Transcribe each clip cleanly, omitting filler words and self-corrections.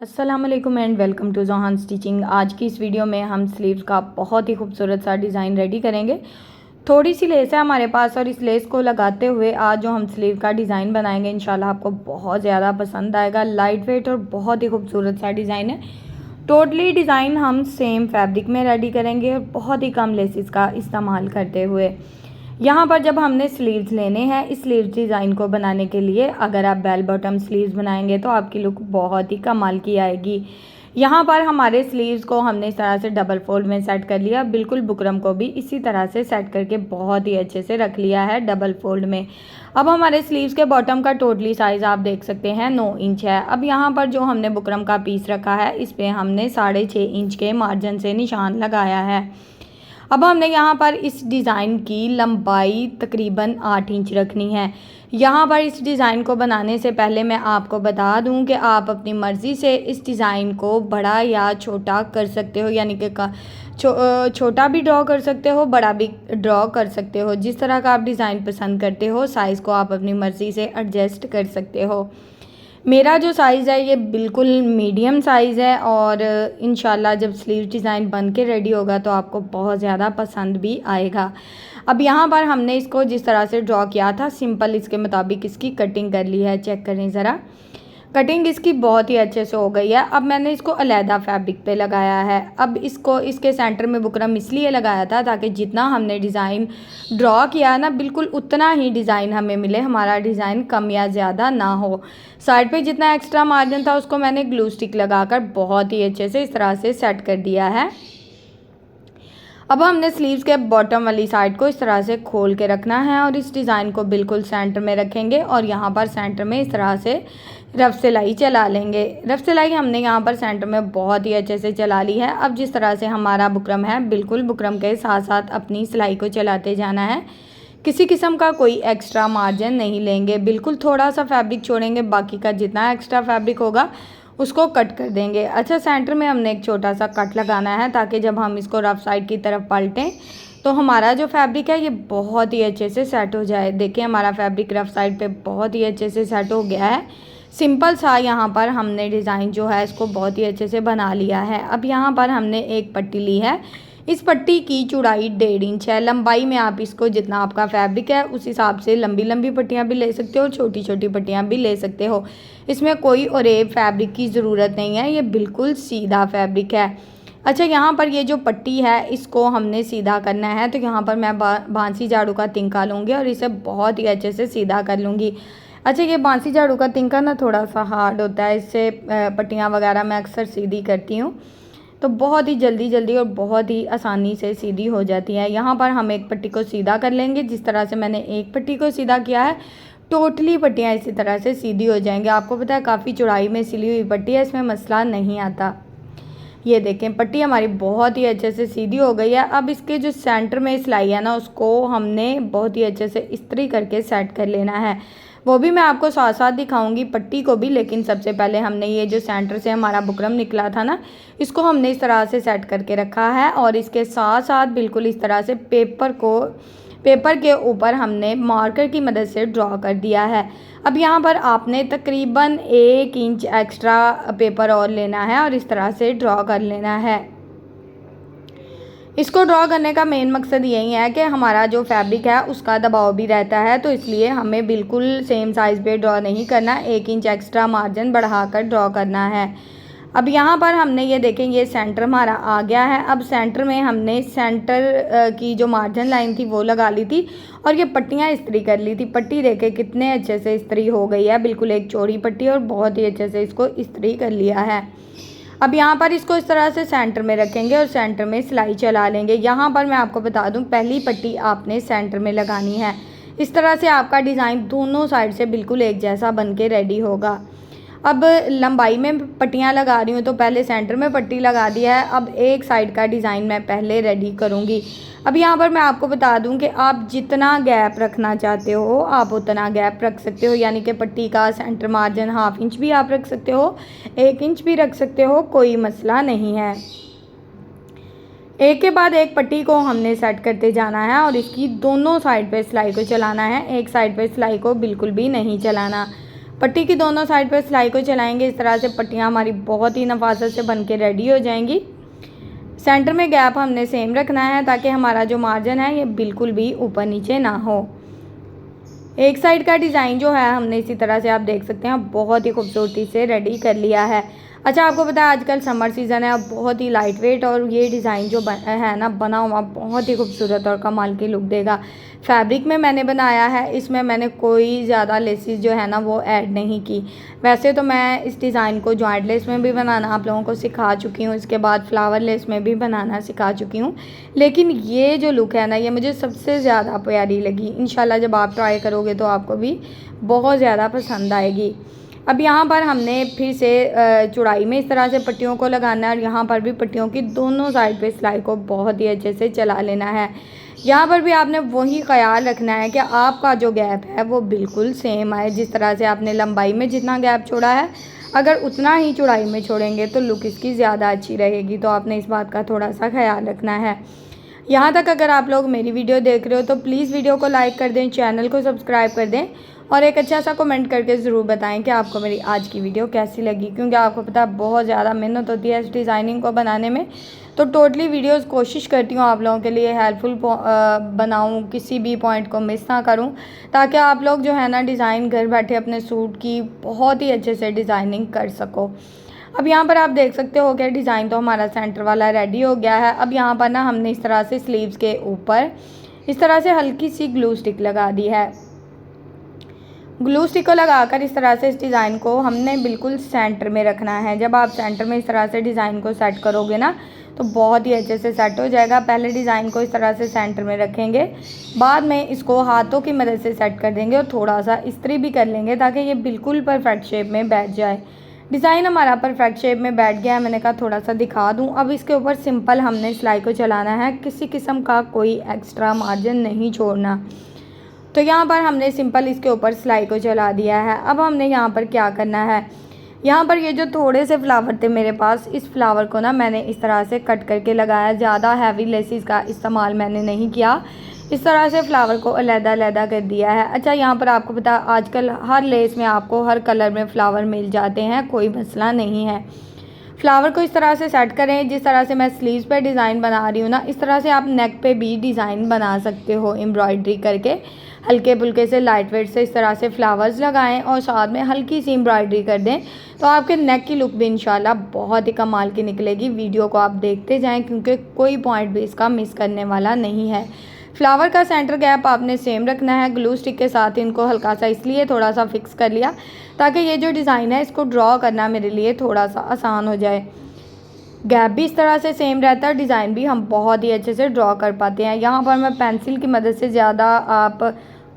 अस्सलाम वालेकुम and welcome to Johan Stitching. आज की इस वीडियो में हम स्लीव्स का बहुत ही खूबसूरत सा डिज़ाइन रेडी करेंगे। थोड़ी सी लेस है हमारे पास और इस लेस को लगाते हुए आज जो हम स्लीव का डिज़ाइन बनाएंगे इंशाल्लाह आपको बहुत ज़्यादा पसंद आएगा। लाइट वेट और बहुत ही खूबसूरत सा डिज़ाइन है। टोटली डिज़ाइन हम सेम फैब्रिक में रेडी करेंगे और बहुत ही कम लेसिस का इस्तेमाल करते हुए। यहाँ पर जब हमने स्लीव्स लेने हैं, इस स्लीव्स डिज़ाइन को बनाने के लिए अगर आप बेल बॉटम स्लीव्स बनाएंगे तो आपकी लुक बहुत ही कमाल की आएगी। यहाँ पर हमारे स्लीव्स को हमने इस तरह से डबल फोल्ड में सेट कर लिया। बिल्कुल बुकरम को भी इसी तरह से सेट करके बहुत ही अच्छे से रख लिया है डबल फोल्ड में। अब हमारे स्लीव्स के बॉटम का टोटली साइज़ आप देख सकते हैं 9 इंच है। अब यहाँ पर जो हमने बुकरम का पीस रखा है इस पर हमने 6.5 इंच के मार्जिन से निशान लगाया है। अब हमने यहाँ पर इस डिज़ाइन की लंबाई तकरीबन 8 इंच रखनी है। यहाँ पर इस डिज़ाइन को बनाने से पहले मैं आपको बता दूँ कि आप अपनी मर्ज़ी से इस डिज़ाइन को बड़ा या छोटा कर सकते हो, यानी कि छोटा भी ड्रॉ कर सकते हो, बड़ा भी ड्रॉ कर सकते हो। जिस तरह का आप डिज़ाइन पसंद करते हो साइज़ को आप अपनी मर्ज़ी से एडजस्ट कर सकते हो। मेरा जो साइज़ है ये बिल्कुल मीडियम साइज़ है और इंशाल्लाह जब स्लीव डिज़ाइन बन के रेडी होगा तो आपको बहुत ज़्यादा पसंद भी आएगा। अब यहाँ पर हमने इसको जिस तरह से ड्रॉ किया था सिंपल इसके मुताबिक इसकी कटिंग कर ली है। चेक करें ज़रा, कटिंग इसकी बहुत ही अच्छे से हो गई है। अब मैंने इसको अलहदा फैब्रिक पे लगाया है। अब इसको इसके सेंटर में बुकरम इसलिए लगाया था ताकि जितना हमने डिज़ाइन ड्रॉ किया ना बिल्कुल उतना ही डिज़ाइन हमें मिले, हमारा डिज़ाइन कम या ज़्यादा ना हो। साइड पे जितना एक्स्ट्रा मार्जिन था उसको मैंने ग्लू स्टिक लगाकर बहुत ही अच्छे से इस तरह से सेट कर दिया है। अब हमने स्लीव्स के बॉटम वाली साइड को इस तरह से खोल के रखना है और इस डिज़ाइन को बिल्कुल सेंटर में रखेंगे और यहाँ पर सेंटर में इस तरह से रफ सिलाई चला लेंगे। रफ सिलाई हमने यहाँ पर सेंटर में बहुत ही अच्छे से चला ली है। अब जिस तरह से हमारा बुकरम है बिल्कुल बुकरम के साथ साथ अपनी सिलाई को चलाते जाना है। किसी किस्म का कोई एक्स्ट्रा मार्जिन नहीं लेंगे, बिल्कुल थोड़ा सा फैब्रिक छोड़ेंगे, बाकी का जितना एक्स्ट्रा फैब्रिक होगा उसको कट कर देंगे। अच्छा, सेंटर में हमने एक छोटा सा कट लगाना है ताकि जब हम इसको रफ साइड की तरफ पलटें तो हमारा जो फैब्रिक है ये बहुत ही अच्छे से सेट हो जाए। देखिए हमारा फैब्रिक रफ साइड पे बहुत ही अच्छे से सेट हो गया है। सिंपल सा यहाँ पर हमने डिज़ाइन जो है इसको बहुत ही अच्छे से बना लिया है। अब यहाँ पर हमने एक पट्टी ली है। इस पट्टी की चौड़ाई 1.5 इंच है। लंबाई में आप इसको जितना आपका फैब्रिक है उस हिसाब से लंबी लंबी पट्टियाँ भी ले सकते हो, छोटी छोटी पट्टियाँ भी ले सकते हो। इसमें कोई ओरेब फैब्रिक की ज़रूरत नहीं है, ये बिल्कुल सीधा फैब्रिक है। अच्छा, यहाँ पर ये जो पट्टी है इसको हमने सीधा करना है तो यहाँ पर मैं बांसी झाड़ू का तिनका लूँगी और इसे बहुत ही अच्छे से सीधा कर लूँगी। अच्छा, ये बांसी झाड़ू का तिनका ना थोड़ा सा हार्ड होता है, इससे पट्टियाँ वगैरह मैं अक्सर सीधी करती हूँ तो बहुत ही जल्दी और बहुत ही आसानी से सीधी हो जाती है। यहाँ पर हम एक पट्टी को सीधा कर लेंगे। जिस तरह से मैंने एक पट्टी को सीधा किया है टोटली पट्टियाँ इसी तरह से सीधी हो जाएंगी। आपको पता है काफ़ी चौड़ाई में सिली हुई पट्टी है, इसमें मसला नहीं आता। ये देखें पट्टी हमारी बहुत ही अच्छे से सीधी हो गई है। अब इसके जो सेंटर में सिलाई है ना उसको हमने बहुत ही अच्छे से इस्त्री करके सेट कर लेना है। वो भी मैं आपको साथ साथ दिखाऊंगी पट्टी को भी, लेकिन सबसे पहले हमने ये जो सेंटर से हमारा बुकरम निकला था ना इसको हमने इस तरह से सेट करके रखा है और इसके साथ साथ बिल्कुल इस तरह से पेपर के ऊपर हमने मार्कर की मदद से ड्रॉ कर दिया है। अब यहाँ पर आपने तकरीबन 1 इंच एक्स्ट्रा पेपर और लेना है और इस तरह से ड्रॉ कर लेना है। इसको ड्रॉ करने का मेन मकसद यही है कि हमारा जो फैब्रिक है उसका दबाव भी रहता है, तो इसलिए हमें बिल्कुल सेम साइज़ पे ड्रॉ नहीं करना, 1 इंच एक्स्ट्रा मार्जिन बढ़ाकर ड्रॉ करना है। अब यहाँ पर हमने ये देखें ये सेंटर हमारा आ गया है। अब सेंटर में हमने सेंटर की जो मार्जिन लाइन थी वो लगा ली थी और ये पट्टियाँ इस्त्री कर ली थी। पट्टी देखें कितने अच्छे से इस्त्री हो गई है, बिल्कुल एक चौड़ी पट्टी और बहुत ही अच्छे से इसको इस्त्री कर लिया है। अब यहाँ पर इसको इस तरह से सेंटर में रखेंगे और सेंटर में सिलाई चला लेंगे। यहाँ पर मैं आपको बता दूँ पहली पट्टी आपने सेंटर में लगानी है। इस तरह से आपका डिज़ाइन दोनों साइड से बिल्कुल एक जैसा बन के रेडी होगा। अब लंबाई में पट्टियाँ लगा रही हूँ तो पहले सेंटर में पट्टी लगा दिया है। अब एक साइड का डिज़ाइन मैं पहले रेडी करूँगी। अब यहाँ पर मैं आपको बता दूँ कि आप जितना गैप रखना चाहते हो आप उतना गैप रख सकते हो, यानी कि पट्टी का सेंटर मार्जिन 1/2 इंच भी आप रख सकते हो, 1 इंच भी रख सकते हो, कोई मसला नहीं है। एक के बाद एक पट्टी को हमने सेट करते जाना है और इसकी दोनों साइड पे सिलाई को चलाना है, एक साइड पे सिलाई को बिल्कुल भी नहीं चलाना। पट्टी की दोनों साइड पर सिलाई को चलाएंगे। इस तरह से पट्टियाँ हमारी बहुत ही नफासत से बन के रेडी हो जाएंगी। सेंटर में गैप हमने सेम रखना है ताकि हमारा जो मार्जिन है ये बिल्कुल भी ऊपर नीचे ना हो। एक साइड का डिज़ाइन जो है हमने इसी तरह से आप देख सकते हैं बहुत ही खूबसूरती से रेडी कर लिया है। अच्छा, आपको पता है आजकल समर सीज़न है, बहुत ही लाइट वेट और ये डिज़ाइन जो है ना बना हुआ बहुत ही खूबसूरत और कमाल की लुक देगा। फैब्रिक में मैंने बनाया है, इसमें मैंने कोई ज़्यादा लेसेस जो है ना वो ऐड नहीं की। वैसे तो मैं इस डिज़ाइन को जॉइंट लेस में भी बनाना आप लोगों को सिखा चुकी हूँ, इसके बाद फ्लावर लेस में भी बनाना सिखा चुकी हूँ, लेकिन ये जो लुक है ना ये मुझे सबसे ज़्यादा प्यारी लगी। इंशाल्लाह जब आप ट्राई करोगे तो आपको भी बहुत ज़्यादा पसंद आएगी। अब यहाँ पर हमने फिर से चौड़ाई में इस तरह से पट्टियों को लगाना है और यहाँ पर भी पट्टियों की दोनों साइड पे सिलाई को बहुत ही अच्छे से चला लेना है। यहाँ पर भी आपने वही ख्याल रखना है कि आपका जो गैप है वो बिल्कुल सेम आए। जिस तरह से आपने लंबाई में जितना गैप छोड़ा है अगर उतना ही चौड़ाई में छोड़ेंगे तो लुक इसकी ज़्यादा अच्छी रहेगी, तो आपने इस बात का थोड़ा सा ख्याल रखना है। यहाँ तक अगर आप लोग मेरी वीडियो देख रहे हो तो प्लीज़ वीडियो को लाइक कर दें, चैनल को सब्सक्राइब कर दें और एक अच्छा सा कमेंट करके ज़रूर बताएं कि आपको मेरी आज की वीडियो कैसी लगी, क्योंकि आपको पता है बहुत ज़्यादा मेहनत होती है इस डिज़ाइनिंग को बनाने में। तो टोटली वीडियोस कोशिश करती हूँ आप लोगों के लिए हेल्पफुल बनाऊँ, किसी भी पॉइंट को मिस ना करूँ, ताकि आप लोग जो है ना डिज़ाइन घर बैठे अपने सूट की बहुत ही अच्छे से डिज़ाइनिंग कर सको। अब यहाँ पर आप देख सकते हो कि डिज़ाइन तो हमारा सेंटर वाला रेडी हो गया है। अब यहाँ पर ना हमने इस तरह से स्लीव्स के ऊपर इस तरह से हल्की सी ग्लू स्टिक लगा दी है। ग्लू स्टिक को लगाकर इस तरह से इस डिज़ाइन को हमने बिल्कुल सेंटर में रखना है। जब आप सेंटर में इस तरह से डिज़ाइन को सेट करोगे ना तो बहुत ही अच्छे से सेट हो जाएगा। पहले डिज़ाइन को इस तरह से सेंटर में रखेंगे, बाद में इसको हाथों की मदद से सेट कर देंगे और थोड़ा सा इस्त्री भी कर लेंगे ताकि ये बिल्कुल परफेक्ट शेप में बैठ जाए। डिज़ाइन हमारा परफेक्ट शेप में बैठ गया है, मैंने कहा थोड़ा सा दिखा दूँ। अब इसके ऊपर सिंपल हमने सिलाई को चलाना है, किसी किस्म का कोई एक्स्ट्रा मार्जिन नहीं छोड़ना। तो यहाँ पर हमने सिंपल इसके ऊपर सिलाई को चला दिया है। अब हमने यहाँ पर क्या करना है, यहाँ पर ये जो थोड़े से फ्लावर थे मेरे पास, इस फ्लावर को ना मैंने इस तरह से कट करके लगाया। ज़्यादा हैवी लेसिस का इस्तेमाल मैंने नहीं किया, इस तरह से फ्लावर को अलग-अलग कर दिया है। अच्छा, यहाँ पर आपको पता आजकल हर लेस में आपको हर कलर में फ्लावर मिल जाते हैं, कोई मसला नहीं है। फ्लावर को इस तरह से सेट करें जिस तरह से मैं स्लीव्स पे डिज़ाइन बना रही हूँ ना, इस तरह से आप नेक पे भी डिज़ाइन बना सकते हो एम्ब्रॉयडरी करके। हल्के फुल्के से लाइट वेट से इस तरह से फ्लावर्स लगाएं और साथ में हल्की सी एम्ब्रॉयडरी कर दें, तो आपके नेक की लुक भी इंशाल्लाह बहुत ही कमाल की निकलेगी। वीडियो को आप देखते जाएं क्योंकि कोई पॉइंट भी इसका मिस करने वाला नहीं है। फ्लावर का सेंटर गैप आपने सेम रखना है। ग्लू स्टिक के साथ इनको हल्का सा इसलिए थोड़ा सा फिक्स कर लिया ताकि ये जो डिज़ाइन है इसको ड्रॉ करना मेरे लिए थोड़ा सा आसान हो जाए। गैप भी इस तरह से सेम रहता है, डिज़ाइन भी हम बहुत ही अच्छे से ड्रॉ कर पाते हैं। यहाँ पर मैं पेंसिल की मदद से ज़्यादा आप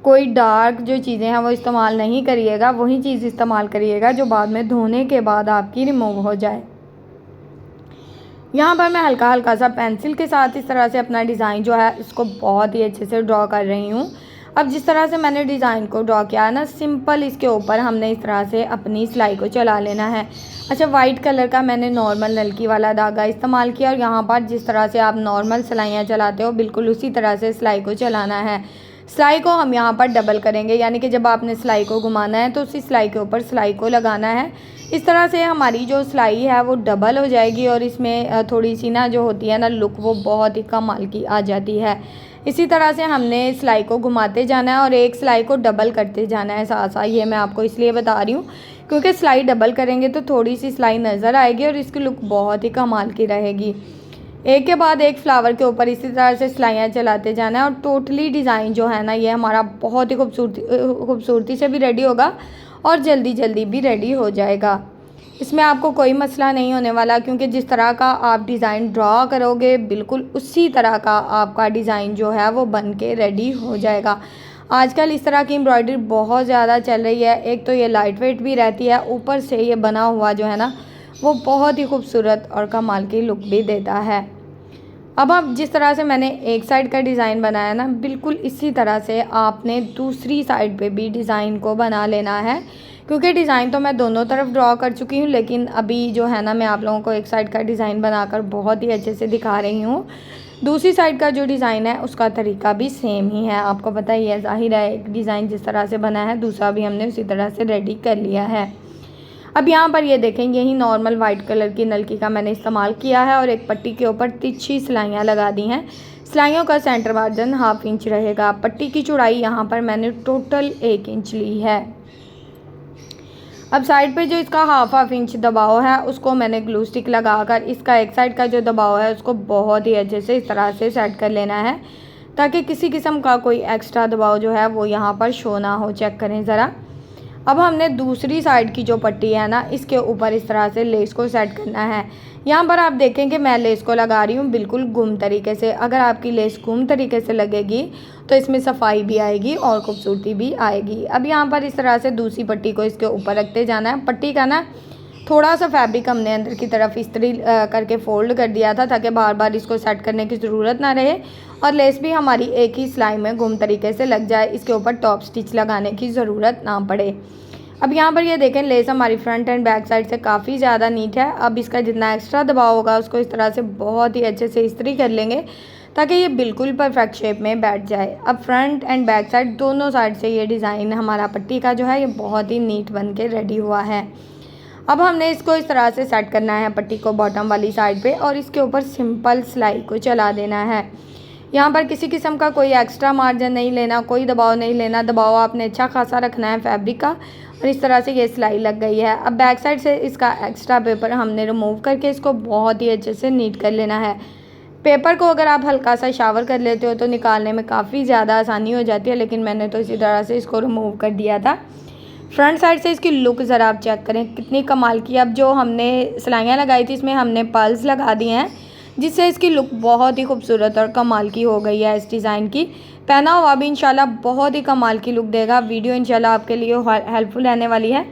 कोई डार्क जो चीज़ें हैं वो इस्तेमाल नहीं करिएगा, वही चीज़ इस्तेमाल करिएगा जो बाद में धोने के बाद आपकी रिमूव हो जाए। यहाँ पर मैं हल्का हल्का सा पेंसिल के साथ इस तरह से अपना डिज़ाइन जो है इसको बहुत ही अच्छे से ड्रॉ कर रही हूँ। अब जिस तरह से मैंने डिज़ाइन को ड्रॉ किया है ना, सिंपल इसके ऊपर हमने इस तरह से अपनी सिलाई को चला लेना है। अच्छा, वाइट कलर का मैंने नॉर्मल नलकी वाला धागा इस्तेमाल किया और यहाँ पर जिस तरह से आप नॉर्मल सिलाइयाँ चलाते हो बिल्कुल उसी तरह से सिलाई को चलाना है। सिलाई को हम यहाँ पर डबल करेंगे, यानी कि जब आपने सिलाई को घुमाना है तो उसी सिलाई के ऊपर सिलाई को लगाना है। इस तरह से हमारी जो सिलाई है वो डबल हो जाएगी और इसमें थोड़ी सी ना जो होती है ना लुक वो बहुत ही कमाल की आ जाती है। इसी तरह से हमने सिलाई को घुमाते जाना है और एक सिलाई को डबल करते जाना है साथ साथ। ये मैं आपको इसलिए बता रही हूँ क्योंकि सिलाई डबल करेंगे तो थोड़ी सी सिलाई नज़र आएगी और इसकी लुक बहुत ही कमाल की रहेगी। एक के बाद एक फ्लावर के ऊपर इसी तरह से सिलाइयाँ चलाते जाना है और टोटली डिज़ाइन जो है ना ये हमारा बहुत ही खूबसूरती से भी रेडी होगा और जल्दी जल्दी भी रेडी हो जाएगा। इसमें आपको कोई मसला नहीं होने वाला क्योंकि जिस तरह का आप डिज़ाइन ड्रॉ करोगे बिल्कुल उसी तरह का आपका डिज़ाइन जो है वो बन के रेडी हो जाएगा। आजकल इस तरह की एम्ब्रॉयडरी बहुत ज़्यादा चल रही है। एक तो ये लाइट वेट भी रहती है, ऊपर से ये बना हुआ जो है ना वो बहुत ही खूबसूरत और कमाल की लुक भी देता है। अब जिस तरह से मैंने एक साइड का डिज़ाइन बनाया ना, बिल्कुल इसी तरह से आपने दूसरी साइड पे भी डिज़ाइन को बना लेना है। क्योंकि डिज़ाइन तो मैं दोनों तरफ ड्रॉ कर चुकी हूँ, लेकिन अभी जो है ना मैं आप लोगों को एक साइड का डिज़ाइन बनाकर बहुत ही अच्छे से दिखा रही हूँ। दूसरी साइड का जो डिज़ाइन है उसका तरीका भी सेम ही है, आपको पता ही है, ज़ाहिर है एक डिज़ाइन जिस तरह से बना है दूसरा भी हमने उसी तरह से रेडी कर लिया है। अब यहाँ पर ये देखें, यही नॉर्मल वाइट कलर की नलकी का मैंने इस्तेमाल किया है और एक पट्टी के ऊपर तिरछी सिलाइयाँ लगा दी हैं। सिलाइयों का सेंटर मार्जिन 1/2 इंच रहेगा। पट्टी की चौड़ाई यहाँ पर मैंने टोटल 1 इंच ली है। अब साइड पे जो इसका 1/2 इंच दबाव है उसको मैंने ग्लू स्टिक लगाकर इसका एक साइड का जो दबाव है उसको बहुत ही अच्छे से इस तरह से सेट कर लेना है, ताकि किसी किस्म का कोई एक्स्ट्रा दबाव जो है वो यहाँ पर शो ना हो। चेक करें ज़रा। अब हमने दूसरी साइड की जो पट्टी है ना, इसके ऊपर इस तरह से लेस को सेट करना है। यहाँ पर आप देखें कि मैं लेस को लगा रही हूँ बिल्कुल गुम तरीके से। अगर आपकी लेस गुम तरीके से लगेगी तो इसमें सफाई भी आएगी और खूबसूरती भी आएगी। अब यहाँ पर इस तरह से दूसरी पट्टी को इसके ऊपर रखते जाना है। पट्टी का ना थोड़ा सा फैब्रिक हमने अंदर की तरफ इस्त्री करके फोल्ड कर दिया था, ताकि बार बार इसको सेट करने की ज़रूरत ना रहे और लेस भी हमारी एक ही सिलाई में गुम तरीके से लग जाए, इसके ऊपर टॉप स्टिच लगाने की ज़रूरत ना पड़े। अब यहाँ पर ये देखें, लेस हमारी फ्रंट एंड बैक साइड से काफ़ी ज़्यादा नीट है। अब इसका जितना एक्स्ट्रा दबाव होगा उसको इस तरह से बहुत ही अच्छे से इस्त्री कर लेंगे, ताकि ये बिल्कुल परफेक्ट शेप में बैठ जाए। अब फ्रंट एंड बैक साइड दोनों साइड से ये डिज़ाइन हमारा पट्टी का जो है ये बहुत ही नीट बन के रेडी हुआ है। अब हमने इसको इस तरह से सेट करना है पट्टी को बॉटम वाली साइड पे और इसके ऊपर सिंपल सिलाई को चला देना है। यहाँ पर किसी किस्म का कोई एक्स्ट्रा मार्जिन नहीं लेना, कोई दबाव नहीं लेना। दबाव आपने अच्छा खासा रखना है फैब्रिक का। और इस तरह से ये सिलाई लग गई है। अब बैक साइड से इसका एक्स्ट्रा पेपर हमने रिमूव करके इसको बहुत ही अच्छे से नीट कर लेना है। पेपर को अगर आप हल्का सा शावर कर लेते हो तो निकालने में काफ़ी ज़्यादा आसानी हो जाती है, लेकिन मैंने तो इसी तरह से इसको रिमूव कर दिया था। फ्रंट साइड से इसकी लुक ज़रा आप चेक करें कितनी कमाल की। अब जो हमने सिलाइयाँ लगाई थी इसमें हमने पर्ल्स लगा दिए हैं, जिससे इसकी लुक बहुत ही खूबसूरत और कमाल की हो गई है। इस डिज़ाइन की पहना हुआ भी इंशाल्लाह बहुत ही कमाल की लुक देगा। वीडियो इंशाल्लाह आपके लिए हेल्पफुल रहने वाली है।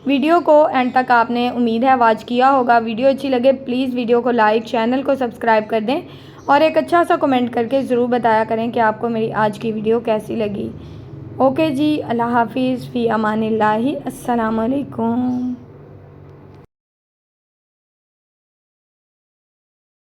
वीडियो को एंड तक आपने उम्मीद है वॉच किया होगा। वीडियो अच्छी लगे प्लीज़ वीडियो को लाइक, चैनल को सब्सक्राइब कर दें और एक अच्छा सा कमेंट करके ज़रूर बताया करें कि आपको मेरी आज की वीडियो कैसी लगी। ओके जी, अल्लाह हाफिज़, फ़ी अमानिल्लाहि, अस्सलाम वालेकुम।